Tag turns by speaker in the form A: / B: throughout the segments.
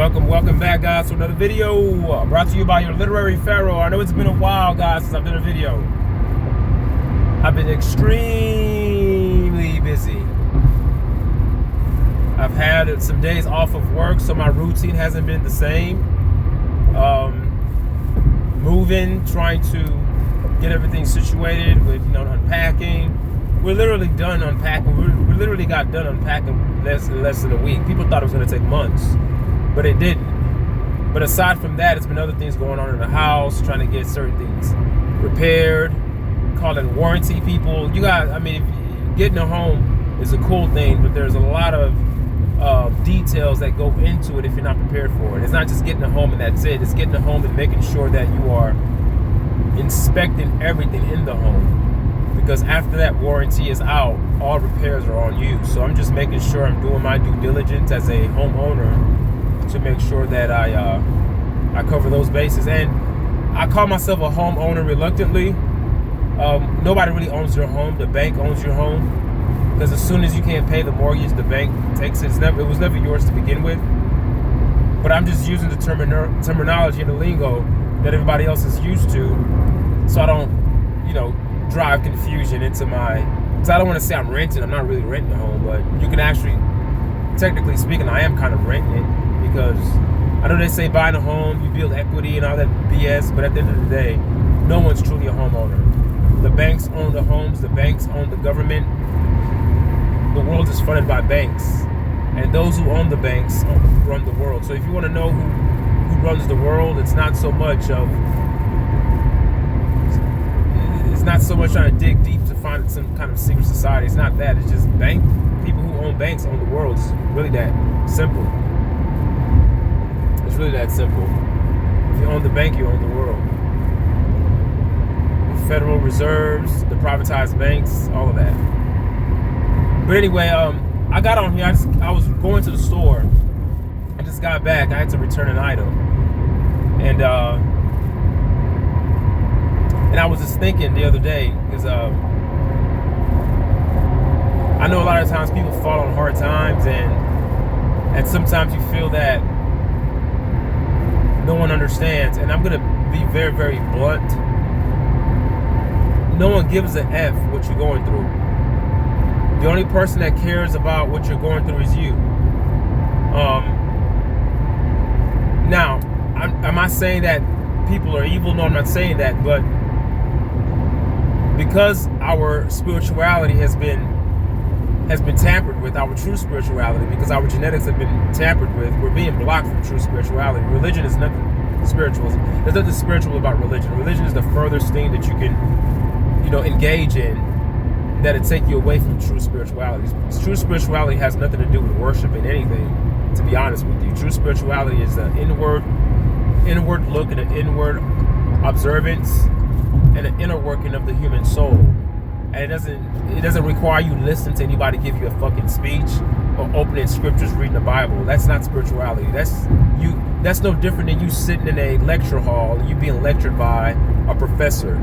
A: Welcome back, guys, to another video brought to you by your literary pharaoh. I know it's been a while, guys, since I've done a video. I've been extremely busy. I've had some days off of work, so my routine hasn't been the same. Moving, trying to get everything situated with, unpacking. We're literally done unpacking. We literally got done unpacking less than a week. People thought it was going to take months, but it didn't. But aside from that, it's been other things going on in the house, trying to get certain things repaired, calling warranty people. Getting a home is a cool thing, but there's a lot of details that go into it if you're not prepared for it. It's not just getting a home and that's it. It's getting a home and making sure that you are inspecting everything in the home. Because after that warranty is out, all repairs are on you. So I'm just making sure I'm doing my due diligence as a homeowner to make sure that I cover those bases. And I call myself a homeowner reluctantly. Nobody really owns your home. The bank owns your home. Because as soon as you can't pay the mortgage, the bank takes it. It was never yours to begin with. But I'm just using the terminology and the lingo that everybody else is used to, so I don't, drive confusion into my. Because I don't want to say I'm renting. I'm not really renting a home, but you can actually, technically speaking, I am kind of renting it, because I know they say buying a home, you build equity and all that BS, but at the end of the day, no one's truly a homeowner. The banks own the homes. The banks own the government. The world is funded by banks, and those who own the banks run the world. So if you want to know who runs the world, it's not so much trying to dig deep to find some kind of secret society. It's not that. It's just people who own banks own the world. It's really that simple. It's really that simple. If you own the bank, you own the world. The Federal Reserves, the privatized banks, all of that. But anyway, I got on here. I was going to the store. I just got back. I had to return an item, and I was just thinking the other day, because I know a lot of times people fall on hard times, and sometimes you feel that no one understands. And I'm gonna be very, very blunt. No one gives a F what you're going through. The only person that cares about what you're going through is you. Now, am I saying that people are evil? No, I'm not saying that. But because our spirituality has been tampered with, our true spirituality, because our genetics have been tampered with, we're being blocked from true spirituality. Religion is nothing spiritual. There's nothing spiritual about religion. Religion is the furthest thing that you can, engage in, that'll take you away from true spirituality. True spirituality has nothing to do with worshiping anything, to be honest with you. True spirituality is an inward look and an inward observance and an inner working of the human soul. And it doesn't require you listen to anybody give you a fucking speech or opening scriptures, reading the Bible. That's not spirituality. That's no different than you sitting in a lecture hall and you being lectured by a professor.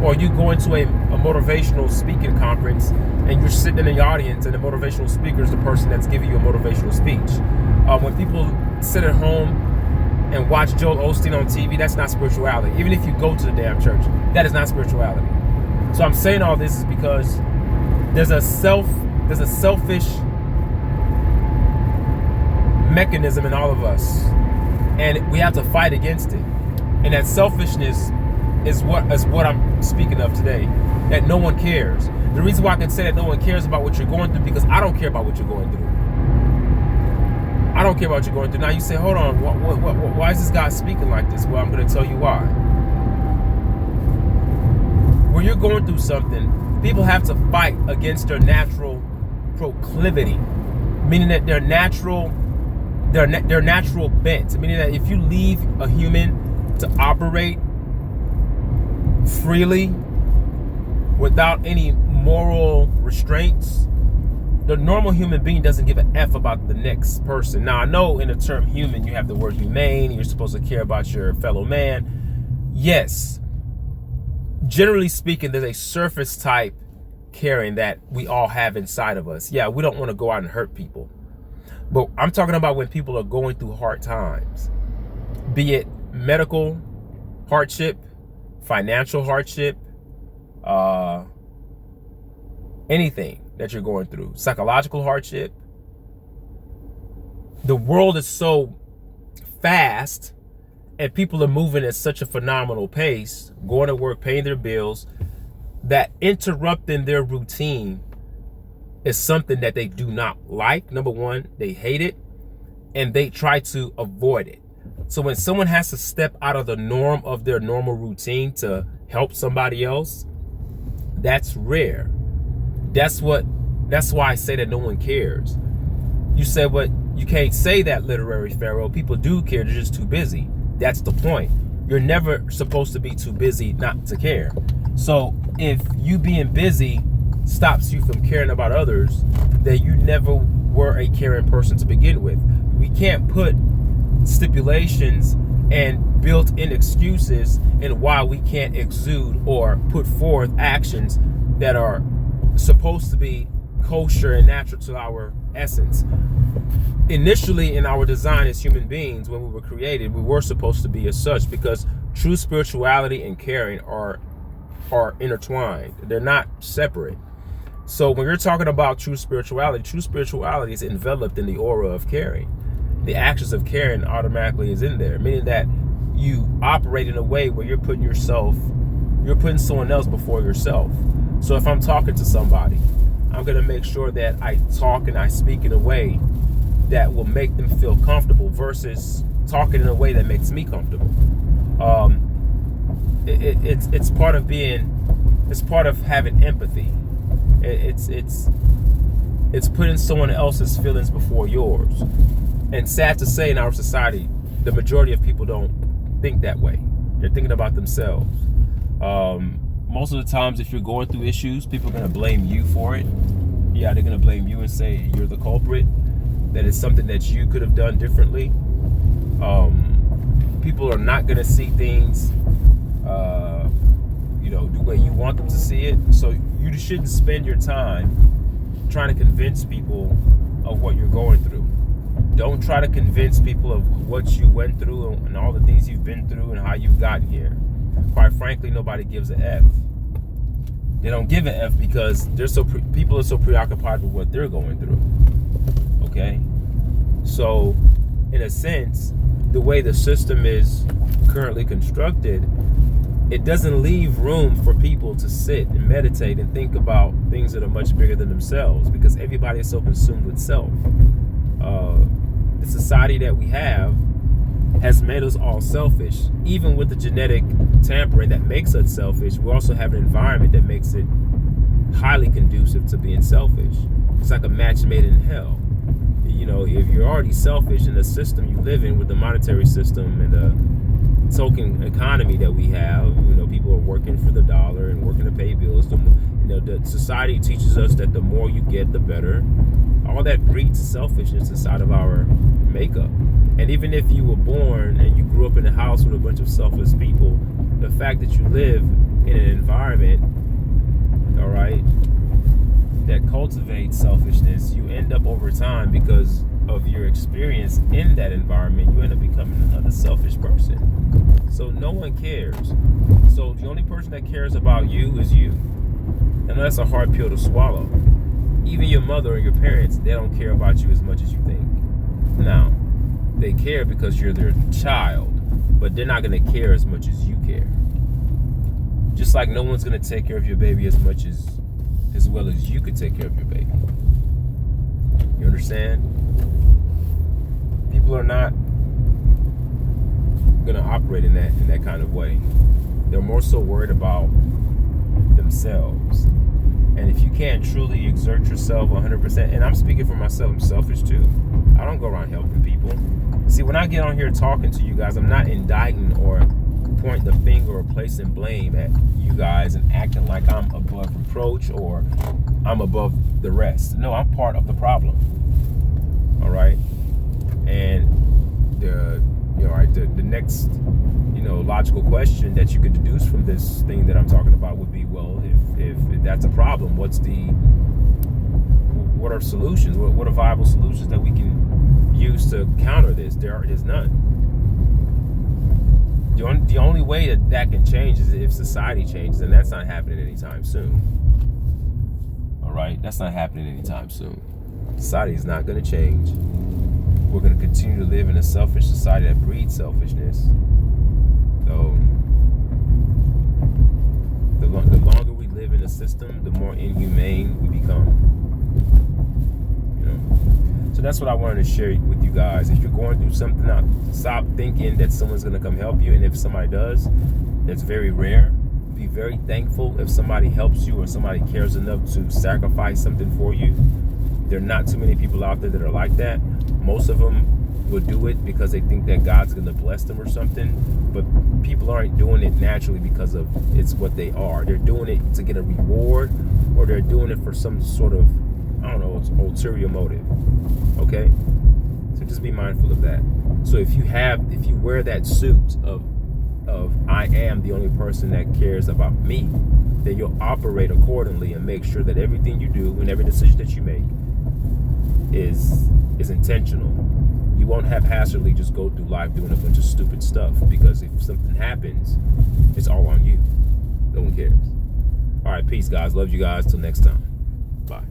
A: Or you go into a motivational speaking conference and you're sitting in the audience and the motivational speaker is the person that's giving you a motivational speech. When people sit at home and watch Joel Osteen on TV, that's not spirituality. Even if you go to the damn church, that is not spirituality. So I'm saying all this is because there's a selfish mechanism in all of us, and we have to fight against it. And that selfishness is what I'm speaking of today. That no one cares. The reason why I can say that no one cares about what you're going through, because I don't care about what you're going through. I don't care about what you're going through. Now you say, hold on, why is this guy speaking like this? Well, I'm going to tell you why. When you're going through something, people have to fight against their natural proclivity, meaning that their natural bent, meaning that if you leave a human to operate freely without any moral restraints, the normal human being doesn't give an F about the next person. Now, I know in the term human, you have the word humane. You're supposed to care about your fellow man. Yes. Generally speaking, there's a surface type caring that we all have inside of us. Yeah, we don't want to go out and hurt people. But I'm talking about when people are going through hard times, be it medical hardship, financial hardship, anything that you're going through, psychological hardship. The world is so fast and people are moving at such a phenomenal pace, going to work, paying their bills, that interrupting their routine is something that they do not like. Number one, they hate it and they try to avoid it. So when someone has to step out of the norm of their normal routine to help somebody else, that's rare. That's why I say that no one cares. You say, but you can't say that, Literary Pharaoh. People do care, they're just too busy. That's the point. You're never supposed to be too busy not to care. So if you being busy stops you from caring about others, then you never were a caring person to begin with. We can't put stipulations and built-in excuses in why we can't exude or put forth actions that are supposed to be kosher and natural to our essence. Initially, in our design as human beings, when we were created, we were supposed to be as such, because true spirituality and caring are intertwined. They're not separate. So when you're talking about true spirituality is enveloped in the aura of caring. The actions of caring automatically is in there, meaning that you operate in a way where you're putting someone else before yourself. So if I'm talking to somebody, I'm going to make sure that I talk and I speak in a way that will make them feel comfortable versus talking in a way that makes me comfortable. It's part of having empathy. It's putting someone else's feelings before yours. And sad to say, in our society, the majority of people don't think that way. They're thinking about themselves. Most of the times, if you're going through issues, people are going to blame you for it. Yeah, they're going to blame you and say you're the culprit, that it's something that you could have done differently. People are not going to see things the way you want them to see it. So you shouldn't spend your time trying to convince people of what you're going through. Don't try to convince people of what you went through and all the things you've been through and how you've gotten here. Quite frankly, nobody gives an F. They don't give an F because people are so preoccupied with what they're going through. Okay? So, in a sense, the way the system is currently constructed, it doesn't leave room for people to sit and meditate and think about things that are much bigger than themselves, because everybody is so consumed with self. The society that we have has made us all selfish. Even with the genetic tampering that makes us selfish, we also have an environment that makes it highly conducive to being selfish. It's like a match made in hell. If you're already selfish in the system you live in, with the monetary system and the token economy that we have, people are working for the dollar and working to pay bills. The society teaches us that the more you get, the better. All that breeds selfishness inside of our makeup. And even if you were born and you grew up in a house with a bunch of selfless people, the fact that you live in an environment, all right, that cultivates selfishness, you end up over time, because of your experience in that environment, you end up becoming another selfish person. So no one cares. So the only person that cares about you is you. And that's a hard pill to swallow. Even your mother or your parents, they don't care about you as much as you think. Now, they care because you're their child, but they're not going to care as much as you care. Just like no one's going to take care of your baby as well as you could take care of your baby. You understand? People are not going to operate in that kind of way. They're more so worried about themselves. And if you can't truly exert yourself 100%, and I'm speaking for myself, I'm selfish too. I don't go around helping people. See, when I get on here talking to you guys, I'm not indicting or pointing the finger or placing blame at you guys and acting like I'm above reproach or I'm above the rest. No, I'm part of the problem. All right? And the next logical question that you could deduce from this thing that I'm talking about would be, well, if that's a problem, what are solutions? What are viable solutions that we can use to counter this? There is none. The only way that can change is if society changes, and that's not happening anytime soon. All right, that's not happening anytime soon. Society is not going to change. We're going to continue to live in a selfish society that breeds selfishness. So the longer we live in a system, the more inhumane we become. You know. So that's what I wanted to share with you guys. If you're going through something, stop thinking that someone's going to come help you. And if somebody does, that's very rare. Be very thankful if somebody helps you or somebody cares enough to sacrifice something for you. There are not too many people out there that are like that. Most of them will do it because they think that God's going to bless them or something. But people aren't doing it naturally because of it's what they are. They're doing it to get a reward, or they're doing it for some sort of, I don't know, ulterior motive. Okay? So just be mindful of that. So if you wear that suit of I am the only person that cares about me, then you'll operate accordingly and make sure that everything you do and every decision that you make is intentional. You won't haphazardly just go through life doing a bunch of stupid stuff, because if something happens, it's all on you. No one cares. All right, peace, guys. Love you guys. Till next time. Bye.